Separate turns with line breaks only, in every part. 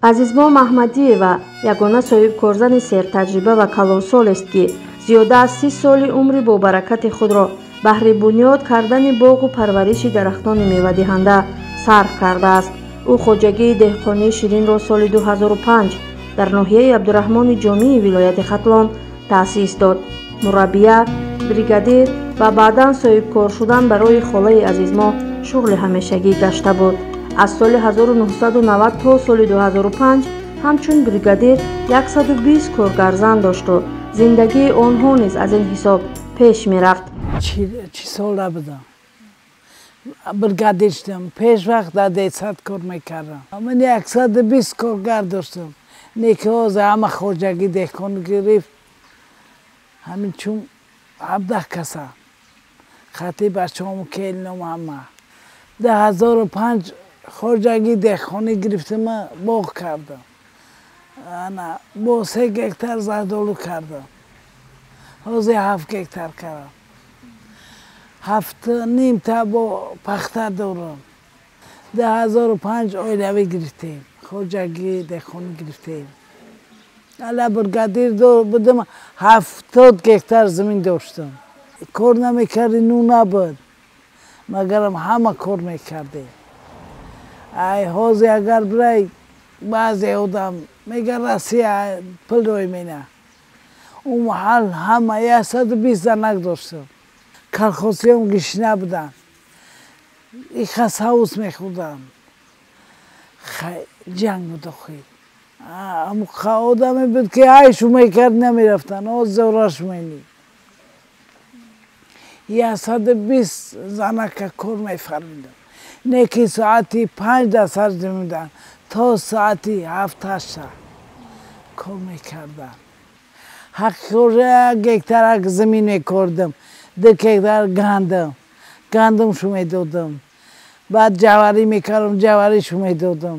азизмо маҳмадиева ягона соҳибкорзани сертаҷриба ва калонсолест ки зиёда аз 30 соли умри бобаракати худро баҳри бунёд кардани боғу парвариши дарахтони мевадиҳанда сарф кардааст. ӯ хоҷагии деҳқонии ширинро соли 2005 дар ноҳияи абдураҳмони ҷомии вилояти хатлон таъсис дод. мураббия, бригадир ва баъдан соҳибкор шудан барои холаи азизмо шуғли ҳамешагӣ гашта буд. аз соли 1990 то соли 2005 ҳамчун бригадир 120 коргарзан дошту зиндагии онҳо низ аз ин ҳисоб пеш мерафт.
Чӣ сола будам? Бригадир шудам. Пеш вақт дар детсад кор мекардам. Ман 120 коргар доштам. Неки ҳозир ҳама хоҷагӣ деҳқон гирифт. Ҳамин чун 17 каса. Хати бачаҳому келинам ҳама. 2005 хоҷагӣ деҳқонӣ гирифтам, боғ кардам. Бо 3 гектар зардолу кардам. ҳозир 7 гектар кардам. 7.5 та бо пахта дорам. 2005 оилавӣ гирифтем. хоҷагӣ деҳқонӣ гирифтем. ала бригадир будам, 70 гектар замин доштам. Кор намекарди, ну набуд. Магарам ҳама кор мекардем. Ай ҳозир агар бирай баъзе одам мега Россия пулро мена. Он маҳал ҳама 120 занак доштам. Колхозиём гишна будан. Ихас ҳавус мехӯрдан. Ҷанг буд охи. Одаме буд ки айшу мекард намерафтан. озораш мени. 120 занака кор мефармидам. Неки соати 5 дар сар ҷамидан то соати 7-8 кор мекардан. 1 гектар замин мекордам. 2 гектар гандумшу медодам. баъд ҷаварӣ мекардам, ҷаваришу медодам.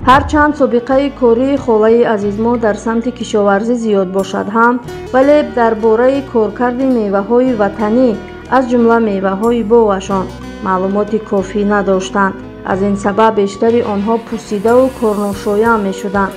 ҳарчанд собиқаи кории холаи азизмо дар самти кишоварзӣ зиёд бошад ҳам, вале дар бораи коркарди меваҳои ватанӣ аз ҷумла меваҳои боғашон маълумоти кофӣ надоштанд. аз ин сабаб бештари онҳо пусидаву корношоям мешуданд.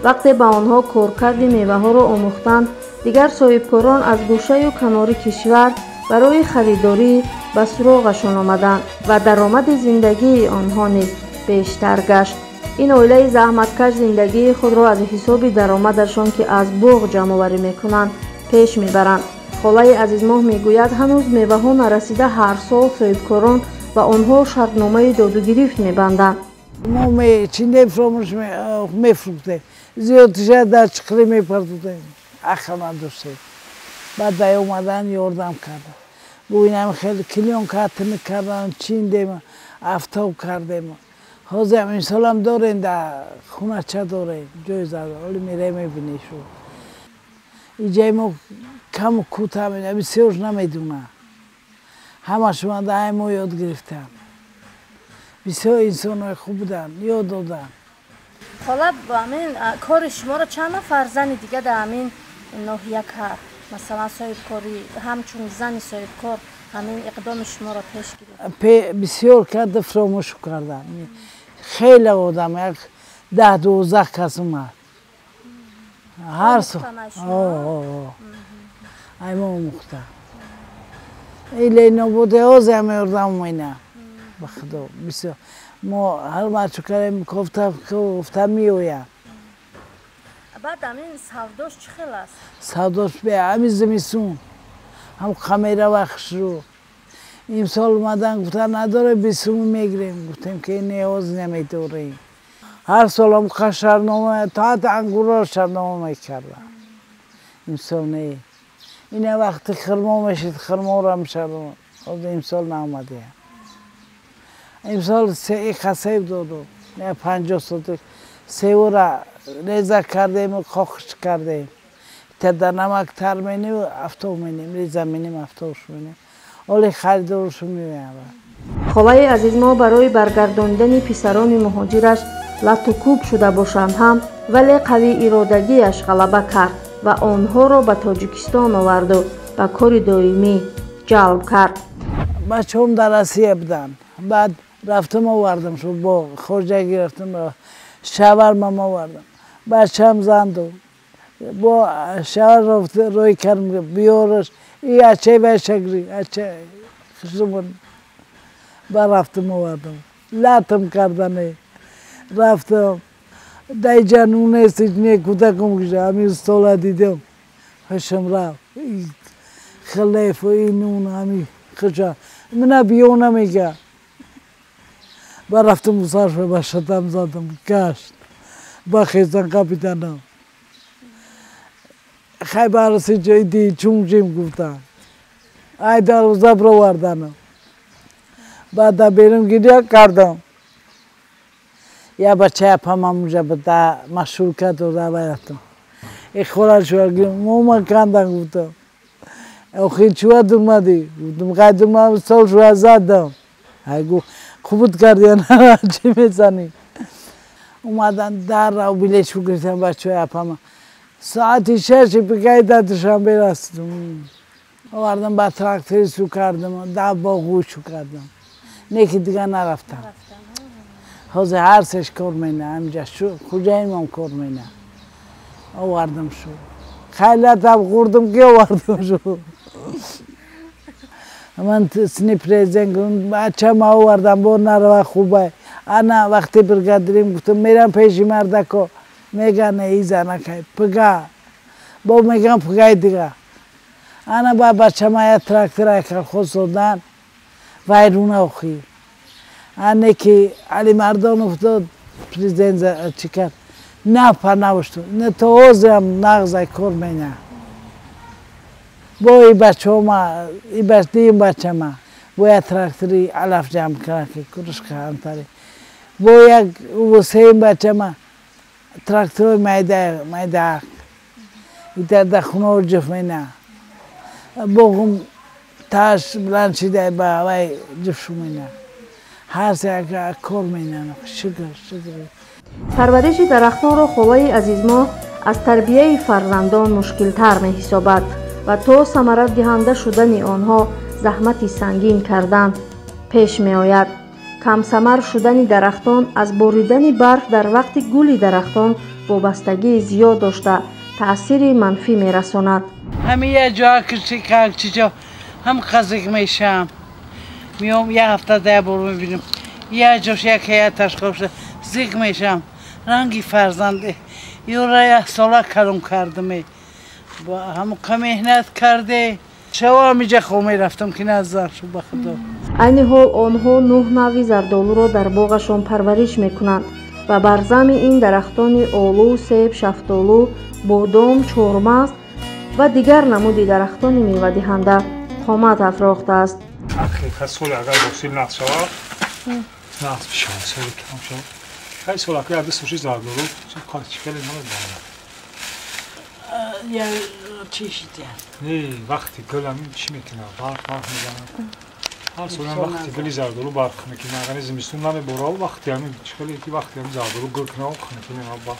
вақте ба онҳо коркарди меваҳоро омӯхтанд, дигар соҳибкорон аз гӯшаю канори кишвар барои харидорӣ ба суроғашон омаданд ва даромади зиндагии онҳо низ бештар гашт. ин оилаи заҳматкаш зиндагии худро аз ҳисоби даромадашон ки аз боғ ҷамъоварӣ мекунанд пеш мебаранд. холаи азизмоҳ мегӯяд ҳанӯз меваҳо нарасида ҳар сол соҳибкорон ба онҳо шартномаи додугирифт мебанданд.
мо чиндем фромӯш мефурӯхтем. зиёдтиша дар чиқрӣ мепардодем. ақл надоштем. баъд дай омадан ёрдам кардам. гӯинам хеле килён катини кардам, чиндем, афтоб кардем. ҳозир ҳам имсолам дорем, дар хунача дорем. ҷои зада оли мерем мебинӣ шу. иҷаи мо каму кӯтah медонам, бисёр намедонам. ҳамашон дар мо ёд гирифтам. бисёр инсонои хуб будан, ёд додам.
ҳола ҳамин кори шуморо чанд нафар зани дига дар ҳамин ноҳия кард? масалан соҳибкорӣ ҳамчун зани соҳибкор ҳамин иқдоми шуморо пеш гирифт?
бисёр карда фромӯш кардам. хеле одам 10-12 кас омад. ҳар сол ай мо омӯхтам. иле нобуде ҳозир ҳам ёрдам мена. ба худо бисёр мо ҳармачу кардем кофта меоям.
баъд ҳамин савдош чӣ хел аст?
савдош ҳамин зимистун ҳам хамера вахшрӯ. имсол омадан гуфтан надоре бисуми мегирем. гуфтем ки неоз намедорем. ҳар сол ҳам шарнома таъти ангурро шарнома мекардам. имсол не. ина вақти хирмо мешид, хирморам шарнома. ҳозир имсол наомадем. имсол хасеб додум. 50 сотик севора реза кардем, хохш кардем. дар намак тар менем, афтоб менем, реза менем, афтобш менем. оли харидоршо меоявад.
холаи азизмо барои баргардонидани писарони муҳоҷираш лату кӯб шуда бошанд ҳам, вале қавииродагиаш ғалаба кард ва онҳоро ба Тоҷикистон оварду ба кори доимӣ ҷалб кард.
бачаҳом дар Россия буданд. баъд рафтам овардам, бо хоҷагӣ рафтам, شاورما آوردم بچه‌م زند و با شاور رفته روی کردم بیارش این اچه بشگری اچه خشمون برفتم آوردم لطم کردنه رفتم دای جنونه سیجنه کودکم کشه همین استولا دیدم خشم رفت خلیف و این اون همین خشم منه بیونه میگه برفتم مصارفه باشتم زدم کشت با خیزن کپیتانم خیبر سی جای دی چونجیم گفتن ای در روزا برو وردنم بعد بیرم گیریا کردم یا بچه اپام اونجا بده مشهور کرد و روایتم ای خورا شوار گیرم موما کندن گفتم او خیلی چوه درمدی گفتم خیلی درمدی سال شوه زدم ای گفت خوبت کردی نه چی میزنی اومدن در رو بیلش بگریتم بچه اپام ساعتی 6 بگه دادشان برستم آوردم با تراکتوری سو کردم دا با گوشو کردم نیکی دیگه نرفتم حوزه هر سش کار مینه همجا شو کجاییم هم کار مینه آوردم شو خیلی تب خوردم که آوردم شو من سنی پریزن کن بچه ما آوردم با نروا خوبه انا وقتی برگردیم گفتم میرم پیشی مردکو میگه نه ای زنه که پگه با میگم پگه دیگه انا با بچه ما یه تراکتر اکل خود سودن ویرونه اخی انه که علی مردان افتاد پریزنز چی کرد نه پا نوشتو نه تو اوزم نغزه کار مینه با ای بچه ما ای بچه ما با یه تراکتری علف جمع کرد که کرش که همتاری با یک وسیم بچه ما تراکتور مایده ایتر دخونه جف مینه بگم تاش بلند شده با وای جف شو مینه هر سه کار مینه شکر
پرورش درختان را خولای عزیزما از تربیه فرزندان مشکل تر می حسابد و تا ثمرت دهنده شدن آنها زحمت سنگین کردن پیش می آید. کم ثمر شدن درختان از باریدن برف در وقت گل درختان وابستگی زیاد داشته تأثیر منفی می رساند.
همین یه جا که هم خزک میشم میام یه هفته ده بار میبینم یه جاش یک هیئتش خوشته زیگ میشم رنگی فرزنده یه را ساله کارم کردم با هم مهنت کرده شوا میجه خومی رفتم که نظر شو بخدا
عین حال آنها 9 نوع زردالو را در باغشان پرورش میکنند و بر زمین این درختان آلو، سیب، شفتالو، بادام، چهارمغز و دیگر نمود درختان میوه دهنده قامت افراخته است.
سال اگر بسیل نقص شود نقص بشه سال کم شود خیلی سال اگر عدد سوشی زردالو کار چکلی نمید
یا چیشی
نه وقتی گلم چی میکنه برق میزنه هر سال وقتی گلی زردالو برق میکنه اگر زمستون نمی برا وقتی همین چکلی که وقتی همین زردالو گل کنه و خنکنه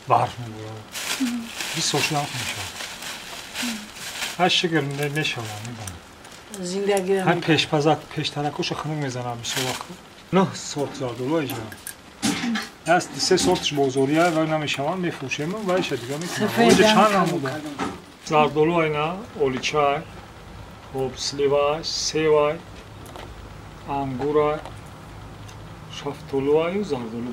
برق میبرا 20 سوشی نقص میشه هشت شگر نشوه میبانه
زندگی
هم پیش ترکوش خنک میزنم میشه وقت نه سورت زردالو ایجا از 3 سورتش بزرگیه و نمیشوند میفروشیم و ایش دیگه میکنم اینجا چند نموده زردالو اینا اولیچای خب سلیوای سیوای انگورای شفتالوای و زردالو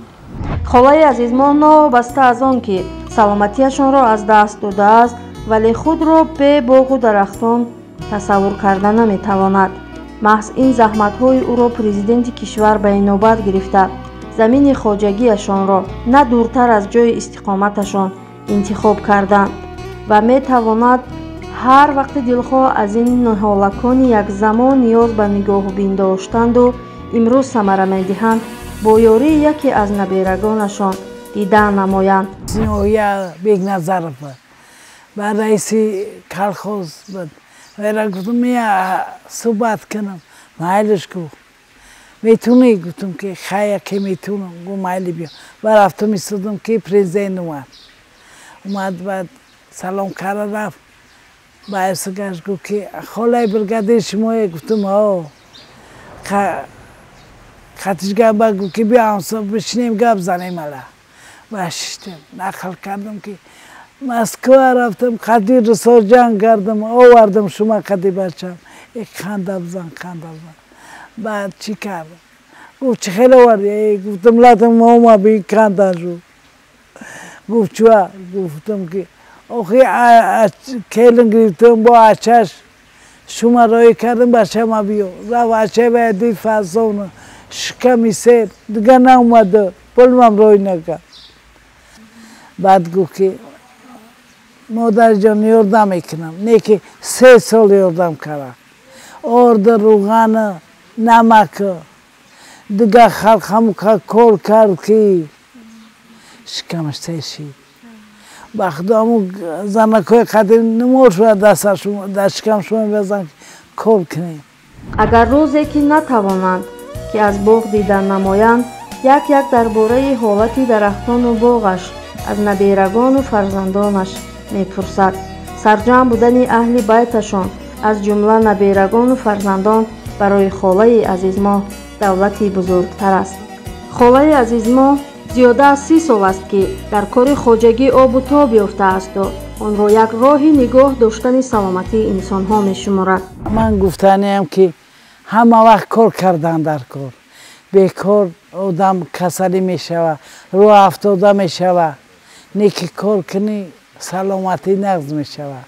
خولای عزیزمان نابسته از آن که سلامتیشان را از دست داده است ولی خود را به باغ و درختان تصور کردن نمیتواند. محض این زحمت‌های او را پرزیدنت کشور به نوبت گرفته زمین خواجگیشان را نه دورتر از جای استقامتشان انتخاب کردند و میتواند هر وقت دلخواه از این نهالکان یک زمان نیاز به نگاه بین داشتند و امروز ثمره میدهند با یاری یکی از نبیرگانشان دیدن نمایند.
یا بیگ نظر با رئیسی کلخوز بود و گفتم میا صحبت کنم مایلش کو میتونی گفتم که خیلی که میتونم گو مایلی بیا و رفتم ایستادم که پرزیدنت اومد بعد سلام کرد رفت با ارسگاش گفت که خالای برگرده شما گفتم ها خطیش گفت که بیا همسا بشینیم گپ زنیم الا باشیدم نقل کردم که مسکو رفتم خدی رسا جنگ کردم آوردم شما خدی بچم یک خنده بزن بعد چی کردم گفت چه خیلی آوردی گفتم لاتم ماما بی خنده شو گفت چوه گفتم که آخی کلن گرفتم با اچش شما رای کردم بچه ما بیو رو بچه باید دید فضانو شکمی سر دیگه ناومده پلمم رای نکرد بعد گفت که مادر جان یاردم میکنم نه که 3 سال یاردم کردم آرد روغن نمک دیگه خلقم کار کرد که شکمش تشید بخدامو زنکای قدیم نمور شد دست شکم شما بزن کار کنیم
اگر روزی که نتوانند که از باغ دیدن نمایند یک درباره حالت درختان و باغش از نبیرگان و فرزندانش میپرسد. سرجم بودن اهل بیتشان از جمله نبیرگان و فرزندان برای خاله عزیز ما دولتی بزرگتر است. خاله عزیز ما زیاده از 30 سال است که در کار خواجگی آب و تاب یافته است و آن را یک راهی نگاه داشتن سلامتی انسان ها می شمارد.
من گفتنیم که همه وقت کار کردن در کار بیکار آدم کسلی می شود رو افتاده می شود نیکی کار کنی سلامتی نقض می شود